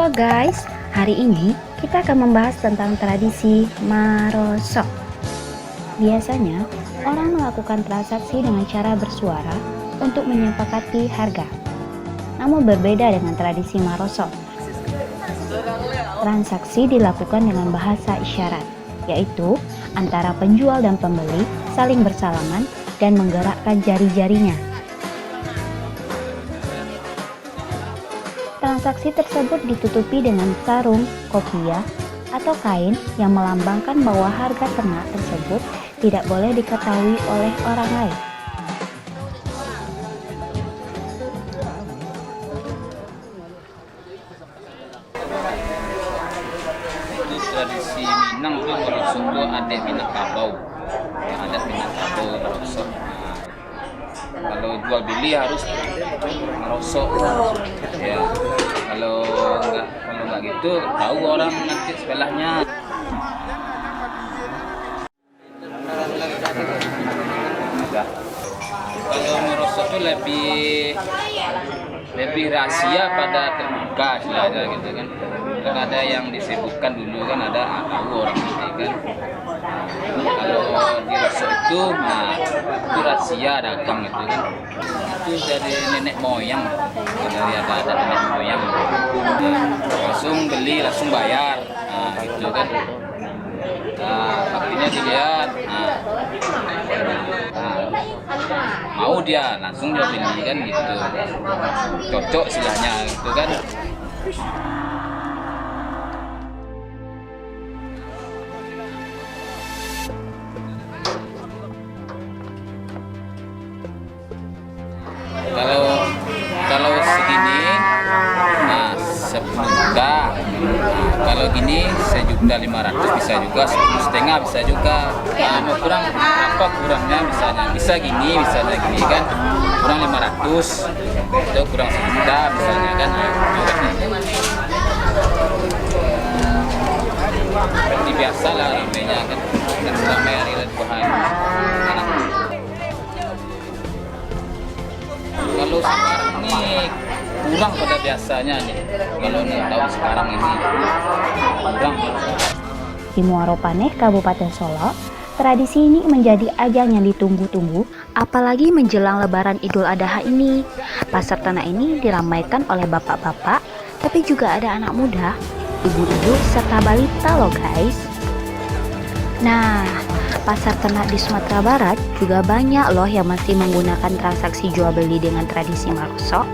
Halo guys, hari ini kita akan membahas tentang tradisi marosok. Biasanya, orang melakukan transaksi dengan cara bersuara untuk menyepakati harga. Namun berbeda dengan tradisi marosok. Transaksi dilakukan dengan bahasa isyarat, yaitu antara penjual dan pembeli saling bersalaman dan menggerakkan jari-jarinya. Transaksi tersebut ditutupi dengan sarung, kopiah, atau kain yang melambangkan bahwa harga ternak tersebut tidak boleh diketahui oleh orang lain. Itu tradisi Minang tuh merosot tuh ada Minangkabau, yang ada Minangkabau merosot. Kalau jual beli harus merosot, ya. Kalau nggak gitu, tahu orang nanti sebelahnya. Kalau merosot tuh lebih rahasia pada terbuka istilahnya gitu kan. Kan ada yang disebutkan dulu kan, ada tahu orang ini kan. Kalau di resort itu, nah itu rahasia dagang itu kan. Itu dari nenek moyang, dari ada nenek moyang. Nah, langsung beli, langsung bayar, nah gitu kan. Nah, akhirnya dilihat, mau dia langsung dia beli kan gitu, cocok istilahnya gitu kan. Kalau segini, nah 10 juta. Kalau gini 1.500.000 bisa juga, 1,5 bisa juga. Nah, mau kurang apa kurangnya misalnya? Bisa gini, misalnya gini kan, kurang 500 atau kurang 1 juta misalnya kan. Seperti biasa lah namanya kan, dan selama hari lebaran. Kalau sekarang nih kurang pada biasanya nih. Kalau tahun sekarang ini kurang. Di Muaro Paneh, Kabupaten Solok, tradisi ini menjadi ajang yang ditunggu-tunggu, apalagi menjelang Lebaran Idul Adha ini. Pasar tanah ini diramaikan oleh bapak-bapak, tapi juga ada anak muda, ibu-ibu, serta balita loh guys. Nah, pasar ternak di Sumatera Barat juga banyak loh yang masih menggunakan transaksi jual beli dengan tradisi marosok,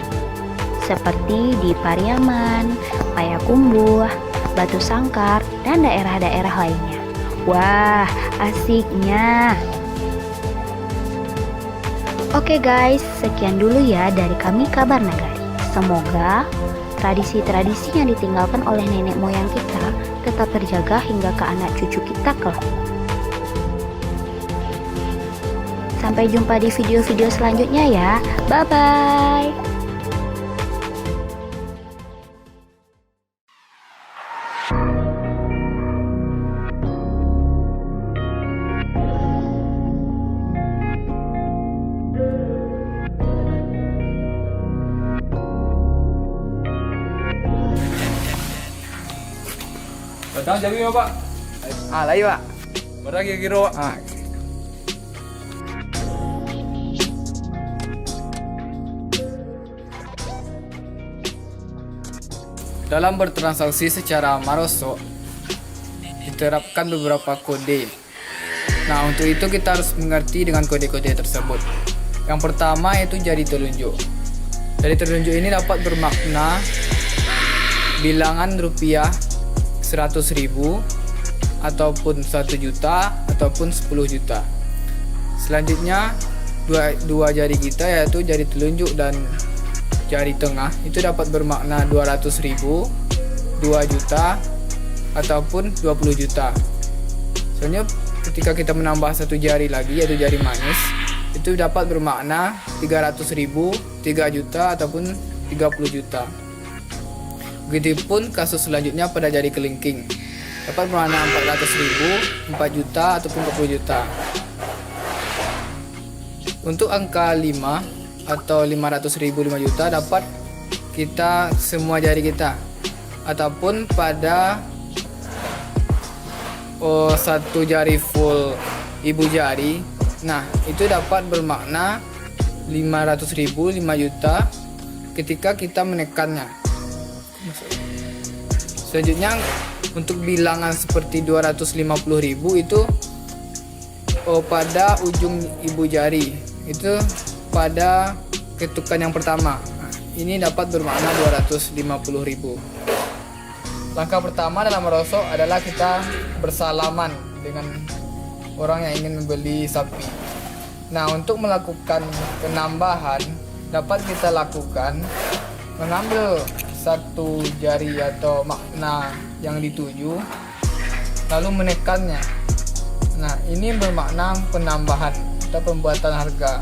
seperti di Pariaman, Payakumbuh, Batu Sangkar, dan daerah-daerah lainnya. Wah, asiknya. Oke guys, sekian dulu ya dari kami Kabar Nagari. Semoga tradisi-tradisi yang ditinggalkan oleh nenek moyang kita tetap terjaga hingga ke anak cucu kita kelak. Sampai jumpa di video-video selanjutnya ya. Bye-bye. Datang jadi apa, Pak? Lagi Pak. Berapa kira-kira, Pak? Dalam bertransaksi secara marosok diterapkan beberapa kode. Nah, untuk itu kita harus mengerti dengan kode-kode tersebut. Yang pertama yaitu jari telunjuk. Jari telunjuk ini dapat bermakna bilangan rupiah 100.000 ataupun 1 juta ataupun 10 juta. Selanjutnya dua jari kita yaitu jari telunjuk dan jari tengah itu dapat bermakna 200.000, 2 juta ataupun 20 juta. Soalnya ketika kita menambah satu jari lagi yaitu jari manis itu dapat bermakna 300.000, 3 juta ataupun 30 juta. Begitupun kasus selanjutnya pada jari kelingking dapat bermakna 400.000, 4 juta ataupun 40 juta. Untuk angka 5 atau 500.000, 5 juta dapat kita semua jari kita ataupun pada satu jari full ibu jari. Nah, itu dapat bermakna 500.000, 5 juta ketika kita menekannya. Selanjutnya untuk bilangan seperti 250.000 itu pada ujung ibu jari, itu pada ketukan yang pertama. Nah, ini dapat bermakna 250.000. Langkah pertama dalam merosot adalah kita bersalaman dengan orang yang ingin membeli sapi. Nah, untuk melakukan penambahan dapat kita lakukan mengambil satu jari atau makna yang dituju lalu menekannya. Nah, ini bermakna penambahan atau pembuatan harga.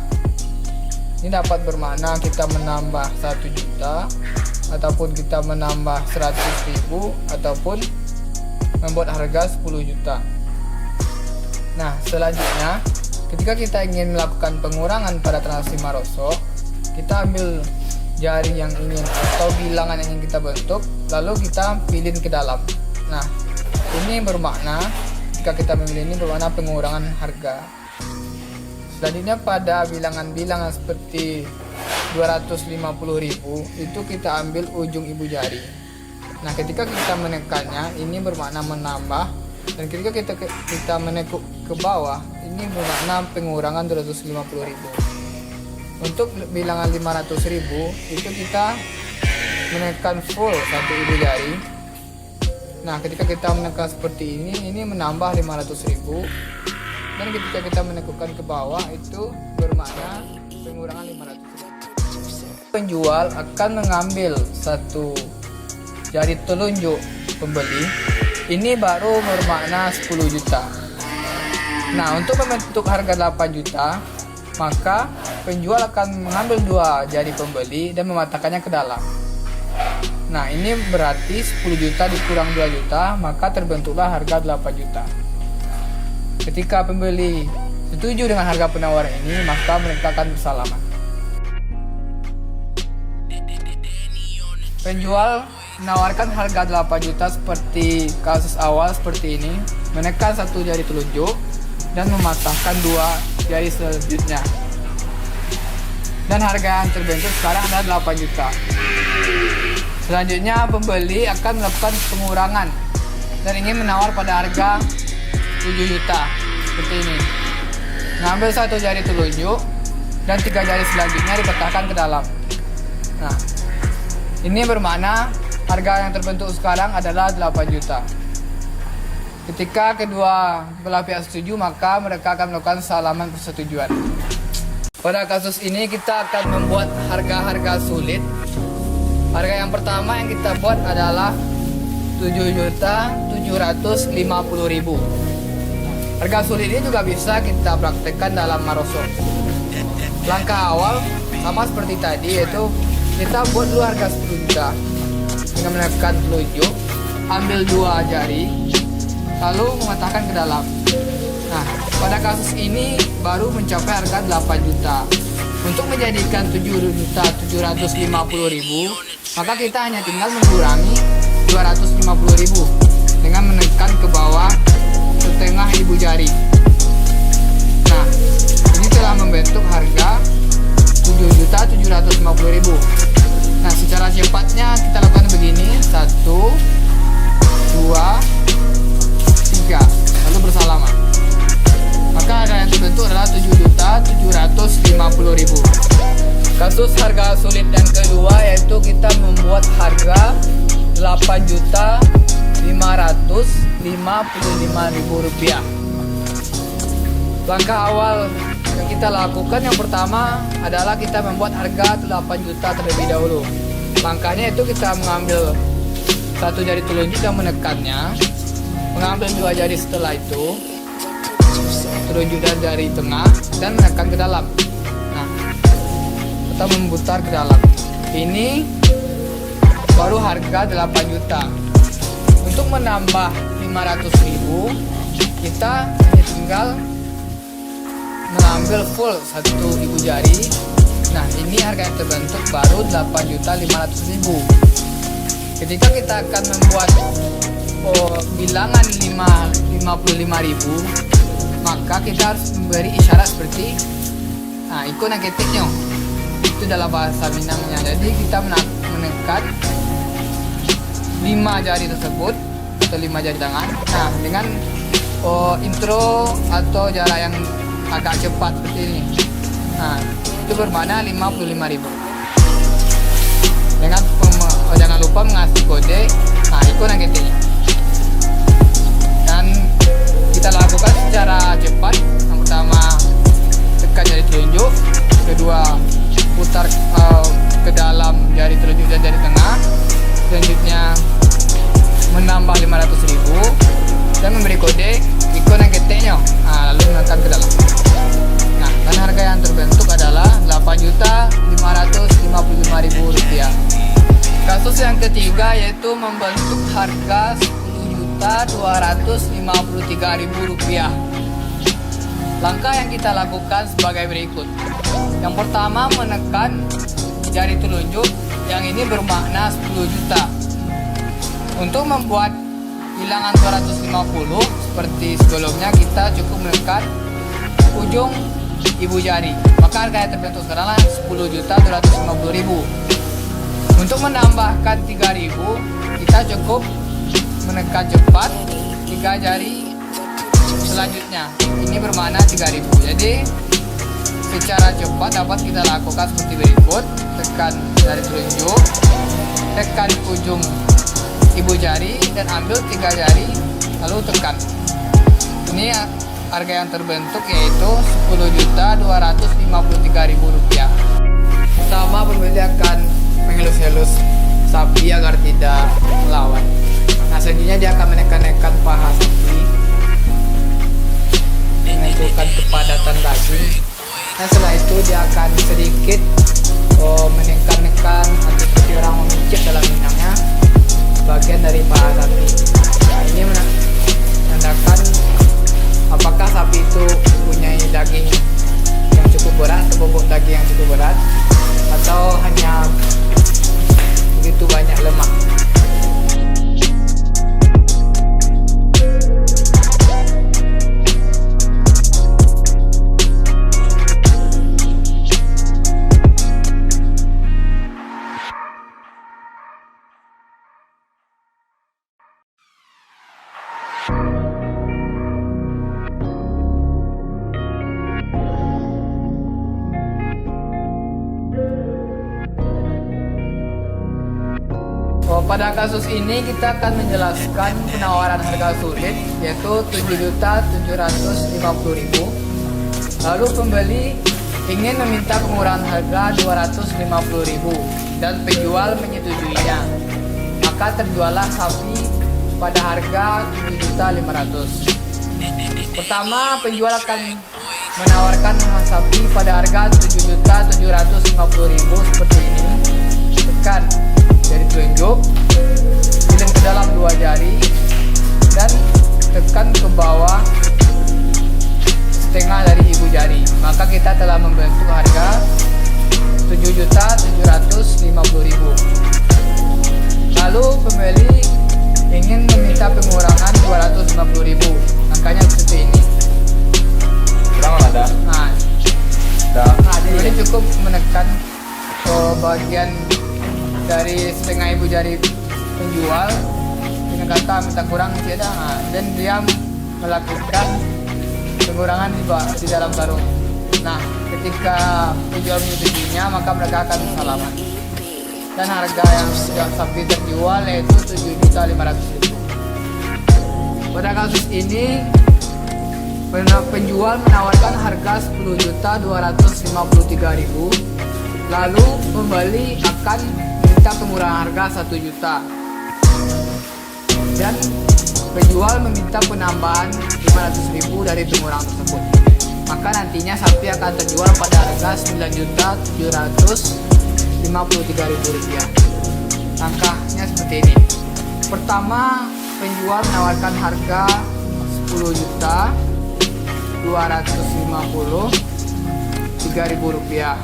Ini dapat bermakna kita menambah 1 juta ataupun kita menambah 100.000 ataupun membuat harga 10 juta. Nah, selanjutnya ketika kita ingin melakukan pengurangan pada transaksi marosot, kita ambil jari yang ingin atau bilangan yang ingin kita bentuk, lalu kita pilih ke dalam. Nah, ini bermakna jika kita memilih ini bermakna pengurangan harga. Selanjutnya pada bilangan-bilangan seperti 250.000 itu kita ambil ujung ibu jari. Nah, ketika kita menekannya ini bermakna menambah, dan ketika kita menekuk ke bawah ini bermakna pengurangan 250.000. Untuk bilangan 500.000 itu kita menekan full satu ibu jari. Nah, ketika kita menekan seperti ini menambah 500.000, dan ketika kita menekukkan ke bawah itu bermakna pengurangan 500.000. Penjual akan mengambil satu jari telunjuk pembeli, ini baru bermakna 10 juta. Nah, untuk membentuk harga 8 juta, maka penjual akan mengambil 2 jari pembeli dan mematahkannya ke dalam. Nah, ini berarti 10 juta dikurang 2 juta, maka terbentuklah harga 8 juta. Ketika pembeli setuju dengan harga penawaran ini, maka mereka akan bersalaman. Penjual menawarkan harga 8 juta seperti kasus awal seperti ini, menekan satu jari telunjuk dan mematahkan 2 jari selanjutnya. Dan harga yang terbentuk sekarang adalah 8 juta. Selanjutnya pembeli akan melakukan pengurangan dan ingin menawar pada harga 7 juta seperti ini. Mengambil satu jari telunjuk dan 3 jari selanjutnya dipatahkan ke dalam. Nah, ini bermakna harga yang terbentuk sekarang adalah 8 juta. Ketika kedua belah pihak setuju, maka mereka akan melakukan salaman persetujuan. Pada kasus ini kita akan membuat harga-harga sulit. Harga yang pertama yang kita buat adalah 7.750.000. Harga sulit ini juga bisa kita praktekkan dalam marosot. Langkah awal sama seperti tadi, yaitu kita buat dulu harga 10 juta dengan menekan telunjuk, ambil 2 jari, lalu mematahkan ke dalam. Nah, pada kasus ini baru mencapai harga 8 juta. Untuk menjadikan 7.750.000, maka kita hanya tinggal mengurangi 250.000 dengan menekan ke bawah setengah ibu jari. Nah, ini telah membentuk harga 7.750.000. Nah, secara cepatnya kita lakukan begini: 1, 2, 3, lalu bersalaman. Maka harga yang terbentuk adalah 7.750.000. Kasus harga sulit yang kedua yaitu kita membuat harga 8.555.000 rupiah. Langkah awal yang kita lakukan yang pertama adalah kita membuat harga 8 juta terlebih dahulu. Langkahnya itu kita mengambil satu jari telunjuk dan menekannya, mengambil 2 jari setelah itu, telunjuk dan jari tengah, dan menekan ke dalam. Nah, kita memutar ke dalam. Ini baru harga 8 juta. Untuk menambah 500.000, kita hanya tinggal mengambil full satu ibu jari. Nah, ini harga yang terbentuk baru 8.500.000. Ketika kita akan membuat bilangan 55.000, maka kita harus memberi isyarat seperti ikut na ketiknya. Itu dalam bahasa Minangnya. Jadi kita menekan 5 jari tersebut atau 5 jari tangan. Nah, dengan intro atau jarak yang agak cepat seperti ini. Nah, itu bermakna 55.000. Dengan jangan lupa mengasih kode ikut na ketiknya. Dan kita lakukan secara cepat. Yang pertama, tekan jari telunjuk, kedua putar ke dalam jari telunjuk dan jari tengah, selanjutnya menambah 500.000 dan memberi kode ikut na ketiknya, lalu menekan ke dalam. Nah, dan harga yang terbentuk adalah Rp8.555.000. Kasus yang ketiga yaitu membentuk harga Rp10.253.000. Langkah yang kita lakukan sebagai berikut. Yang pertama, menekan jari telunjuk, yang ini bermakna 10 juta. Untuk membuat bilangan 250 seperti sebelumnya, kita cukup menekan ujung ibu jari. Maka harga yang terbentuk sekarang 10.250.000. Untuk menambahkan 3.000, kita cukup menekan cepat 3 jari selanjutnya. Ini bermakna 3.000. Jadi secara cepat dapat kita lakukan seperti berikut. Tekan jari telunjuk, tekan ujung ibu jari dan ambil 3 jari lalu tekan. Ini harga yang terbentuk yaitu Rp10.253.000. Pertama, pembeli akan mengelus-elus sapi agar tidak melawan. Nah, selanjutnya dia akan menekan-nekan paha sapi, menentukan kepadatan daging. Dan setelah itu dia akan sedikit menekan-nekan atau seperti orang memicit dalam Minangnya bagian dari paha sapi. Nah, ini menandakan apakah sapi itu mempunyai daging yang cukup berat atau bobot daging yang cukup berat, atau hanya begitu banyak lemak. Pada kasus ini kita akan menjelaskan penawaran harga sulit yaitu Rp7.750.000. Lalu pembeli ingin meminta pengurangan harga Rp250.000 dan penjual menyetujuinya. Maka terjuallah sapi pada harga Rp7.500.000. Pertama, penjual akan menawarkan sapi pada harga Rp7.750.000 seperti ini. Tekan jari telunjuk, pilih ke dalam 2 jari dan tekan ke bawah setengah dari ibu jari. Maka kita telah membentuk harga Rp7.750.000. Lalu pembeli ingin meminta pengurangan Rp250.000. Angkanya seperti ini. Berapa ada? Nah, jadi cukup menekan bagian dari setengah ibu jari penjual dengan kata minta kurang tidak, dan dia melakukan pengurangan di dalam karung. Nah, ketika penjual menyetujuinya maka mereka akan salaman. Dan harga yang sudah sapi terjual yaitu Rp7.500.000. Pada kasus ini penjual menawarkan harga Rp10.253.000. Lalu pembeli akan minta pengurangan harga Rp1 juta dan penjual meminta penambahan Rp500.000 dari pengurangan tersebut. Maka nantinya sapi akan terjual pada harga Rp9.753.000. Langkahnya seperti ini. Pertama, penjual menawarkan harga Rp10.253.000.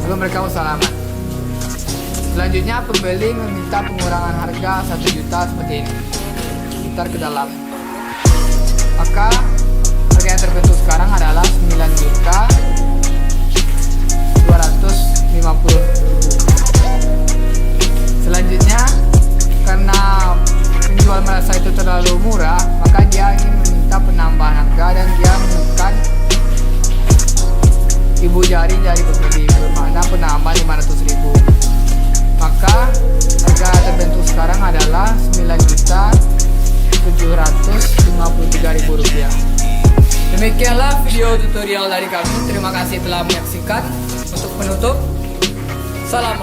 Lalu mereka bersalaman. Selanjutnya pembeli meminta pengurangan harga 1 juta seperti ini. Putar ke dalam. Maka harga yang terbentuk sekarang adalah 9 juta 250.000. Selanjutnya, karena penjual merasa itu terlalu murah, maka dia ingin meminta penambahan harga dan dia menekan ibu jari dari pembeli, bermakna penambah 500.000. Maka harga terbentuk sekarang adalah 9.753.000 rupiah. Demikianlah video tutorial dari kami. Terima kasih telah menyaksikan. Untuk penutup, salam